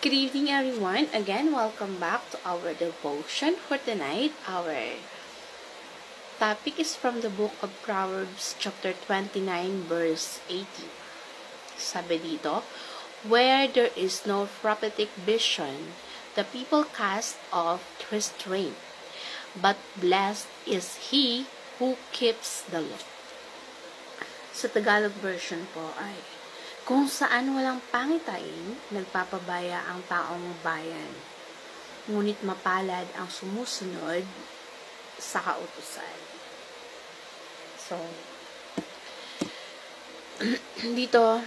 Good evening, everyone. Again, welcome back to our devotion for tonight. Our topic is from the book of Proverbs, chapter 29, verse 18. Sabi dito, where there is no prophetic vision, the people cast off restraint, but blessed is he who keeps the law. Sa Tagalog version po ay, kung saan walang pangitain, nagpapabaya ang taong bayan. Ngunit mapalad ang sumusunod sa kautusan. So, dito,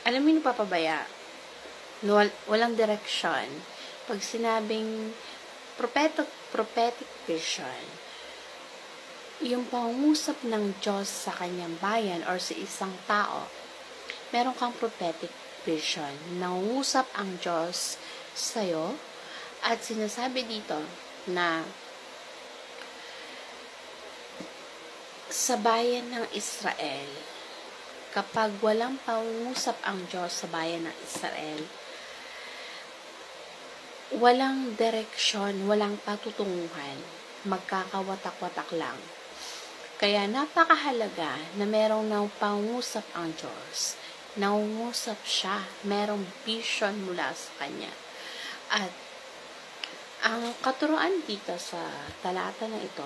alam mo yung napapabaya, walang direksyon. Pag sinabing prophetic vision, yung pangungusap ng Diyos sa kanyang bayan or sa isang tao, meron kang prophetic vision. Nangungusap ang Diyos sa'yo at sinasabi dito na sa bayan ng Israel, kapag walang pangungusap ang Diyos sa bayan ng Israel, walang direksyon, walang patutunguhan, magkakawatak-watak lang. Kaya napakahalaga na merong pangungusap ang Diyos. Nangungusap siya. Merong vision mula sa Kanya. At ang katuroan dito sa talata na ito,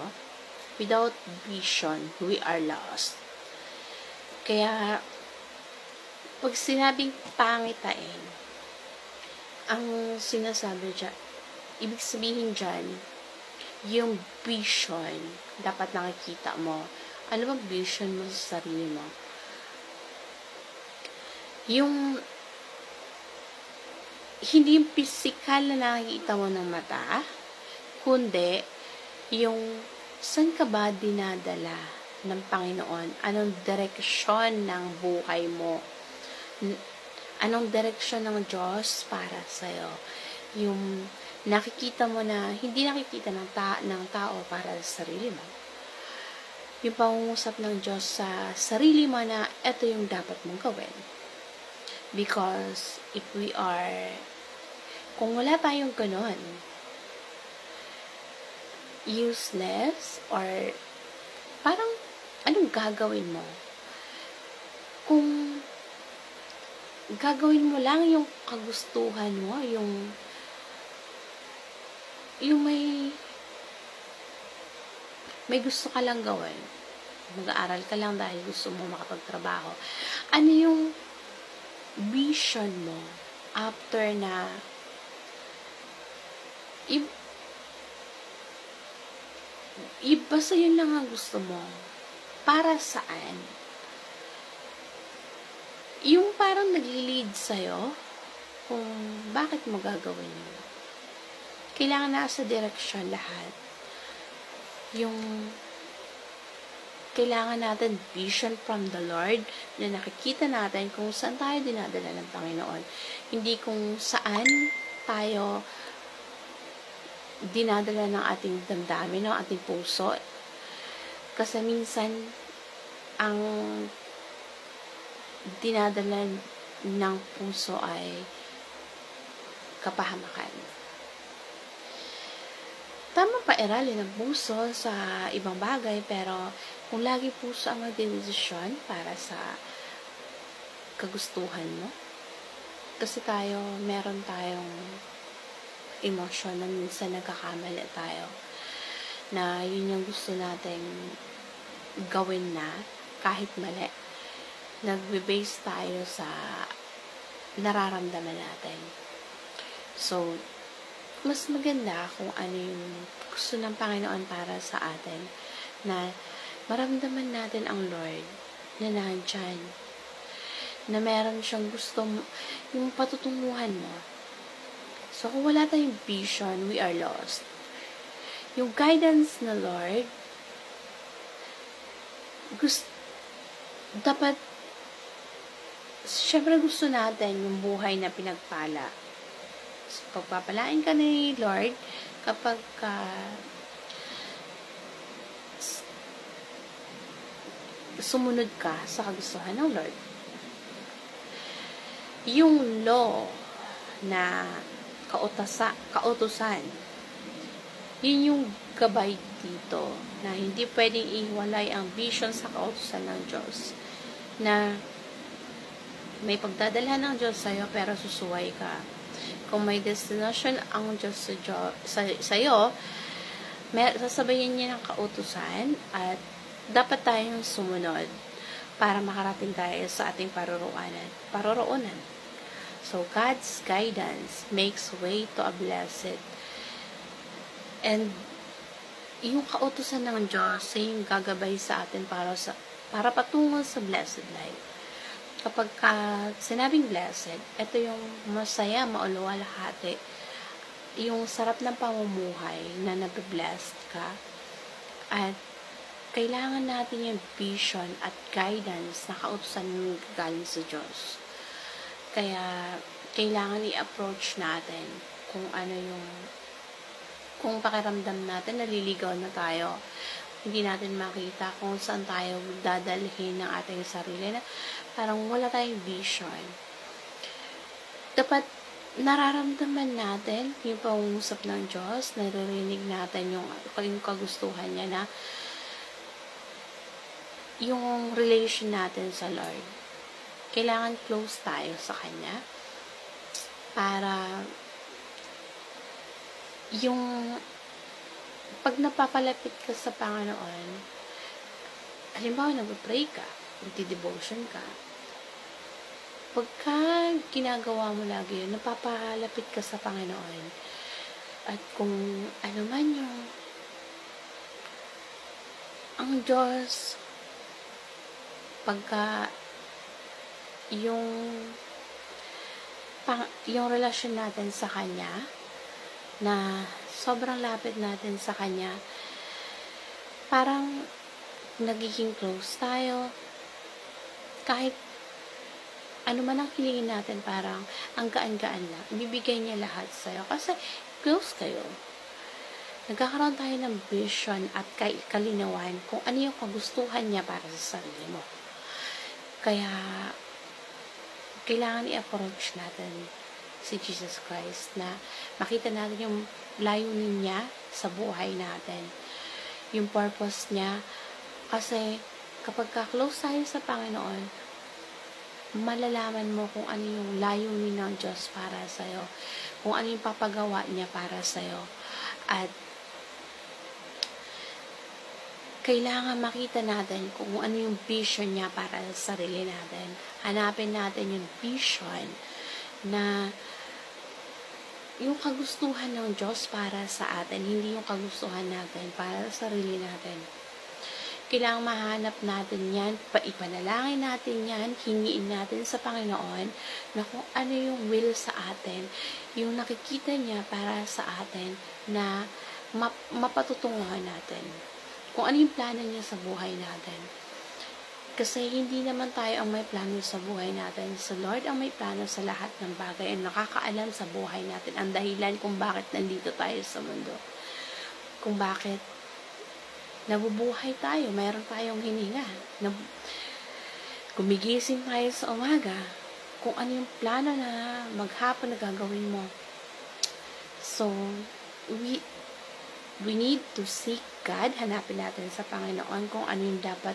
without vision, we are lost. Kaya, pag sinabing pangitain, ang sinasabi dyan, ibig sabihin dyan, yung vision, dapat nakikita mo. Ano bang vision mo sa sarili mo? Yung, hindi yung physical na nakikita mo ng mata, kundi, yung, saan ka ba dinadala ng Panginoon? Anong direksyon ng buhay mo? Anong direksyon ng Diyos para sa'yo? Yung, nakikita mo na hindi nakikita ng tao para sa sarili mo. Yung pangungusap ng Diyos sa sarili mo na ito yung dapat mong gawin. Because if we are, kung wala tayong ganon, useless or parang anong gagawin mo? Kung gagawin mo lang yung kagustuhan mo, yung may gusto ka lang gawin. Mag-aaral ka lang dahil gusto mo makapagtrabaho. Ano yung vision mo after na basta yun lang ang gusto mo. Para saan? Yung parang nag-lead sa'yo kung bakit mo gagawin yun. Kailangan nasa direksyon lahat. Yung kailangan natin vision from the Lord na nakikita natin kung saan tayo dinadala ng Panginoon. Hindi kung saan tayo dinadala ng ating damdamin, ng ating puso. Kasi minsan, ang dinadala ng puso ay kapahamakan. Tama pa iralin ang puso sa ibang bagay, pero kung lagi puso ang magdedesisyon para sa kagustuhan mo, kasi meron tayong emosyon na minsan nagkakamali tayo, na yun yung gusto nating gawin na kahit mali. Nagbe-base tayo sa nararamdaman natin. So, mas maganda kung ano yung gusto ng Panginoon para sa atin, na maramdaman natin ang Lord na nandyan, na meron siyang gusto, yung patutunguhan mo. So, kung wala tayong vision, we are lost. Yung guidance na Lord, dapat, syempre gusto natin yung buhay na pinagpala. Pagpapalain ka ni Lord kapag sumunod ka sa kagustuhan ng Lord. yung law na kautusan, yun yung gabay dito, na hindi pwedeng ihiwalay ang vision sa kautusan ng Diyos, na may pagdadala ng Diyos sa'yo pero susuway ka. Kung may destination ang Diyos sa'yo, sasabayin niya ng kautusan at dapat tayong sumunod para makarating tayo sa ating paroroonan. So, God's guidance makes way to a blessed. And yung kautusan ng Diyos ay yung gagabay sa atin para patungo sa blessed life. Kapag sinabing blessed, ito yung masaya, mauluwalhati, yung sarap ng pamumuhay na nabe-blessed ka, at kailangan natin yung vision at guidance na kautusan ng galing sa Diyos. Kaya kailangan i-approach natin kung ano kung pakiramdam natin naliligaw na tayo, hindi natin makita kung saan tayo dadalhin ng ating sarili, na parang wala tayong vision. Dapat nararamdaman natin yung pangungusap ng Diyos, naririnig natin yung kagustuhan niya, na yung relation natin sa Lord. Kailangan close tayo sa Kanya para yung pag napapalapit ka sa Panginoon, halimbawa nag-pray ka, nagdi-devotion ka, pagka ginagawa mo lagi yun, napapalapit ka sa Panginoon, at kung ano man ang Diyos, pagka yung relasyon natin sa Kanya, na sobrang lapit natin sa Kanya, parang nagiging close tayo. Kahit ano man ang hilingin natin, parang ang gaan-gaan lang. Ibibigay niya lahat sa'yo kasi close kayo. Nagkakaroon tayo ng vision at kalinawan kung ano yung kagustuhan niya para sa sarili mo. Kaya kailangan i-approach natin si Jesus Christ, na makita natin yung layunin niya sa buhay natin, yung purpose niya. Kasi kapag ka-close tayo sa Panginoon, malalaman mo kung ano yung layunin ng Diyos para sa'yo, kung ano yung papagawa niya para sa'yo. At kailangan makita natin kung ano yung vision niya para sa sarili natin. Hanapin natin yung vision na yung kagustuhan ng Diyos para sa atin, hindi yung kagustuhan natin para sa sarili natin. Kailangang mahanap natin yan, ipanalangin natin yan, hingiin natin sa Panginoon na kung ano yung will sa atin, yung nakikita niya para sa atin, na mapatutunguhan natin. Kung ano yung plano niya sa buhay natin. Kasi hindi naman tayo ang may plano sa buhay natin. Sa Lord ang may plano sa lahat ng bagay, ang nakakaalam sa buhay natin, ang dahilan kung bakit nandito tayo sa mundo. Kung bakit nabubuhay tayo, mayroon tayong hininga. Gumigising tayo sa umaga, kung ano yung plano na maghapon na gagawin mo. So, we need to seek God. Hanapin natin sa Panginoon kung ano yung dapat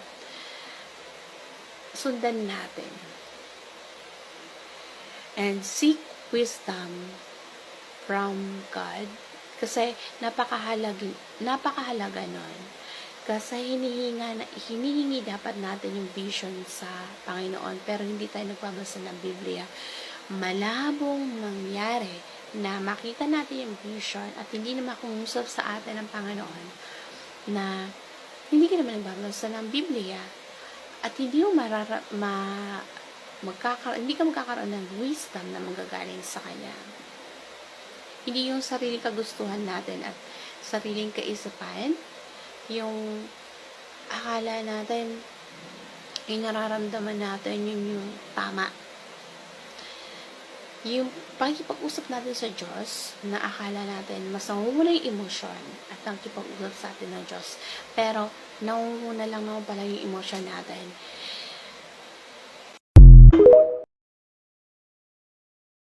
sundan natin. And seek wisdom from God. Kasi napakahalaga nun. Kasi hinihingi dapat natin yung vision sa Panginoon, pero hindi tayo nagbabasa ng Biblia. Malabong mangyari na makita natin yung vision at hindi na makungusap sa atin ng Panginoon, na hindi ka naman nagbabasa ng Biblia at hindi ka magkakaroon ng wisdom na manggagaling sa Kanya. Hindi yung sariling kagustuhan natin at sariling kaisipan, yung akala natin, yung nararamdaman natin, yung tama. Yung pakikipag-usap natin sa Diyos, na akala natin mas nangunguna yung emosyon at nakikipag-usap sa atin ng Diyos. Pero, nangunguna lang naman pala yung emosyon natin.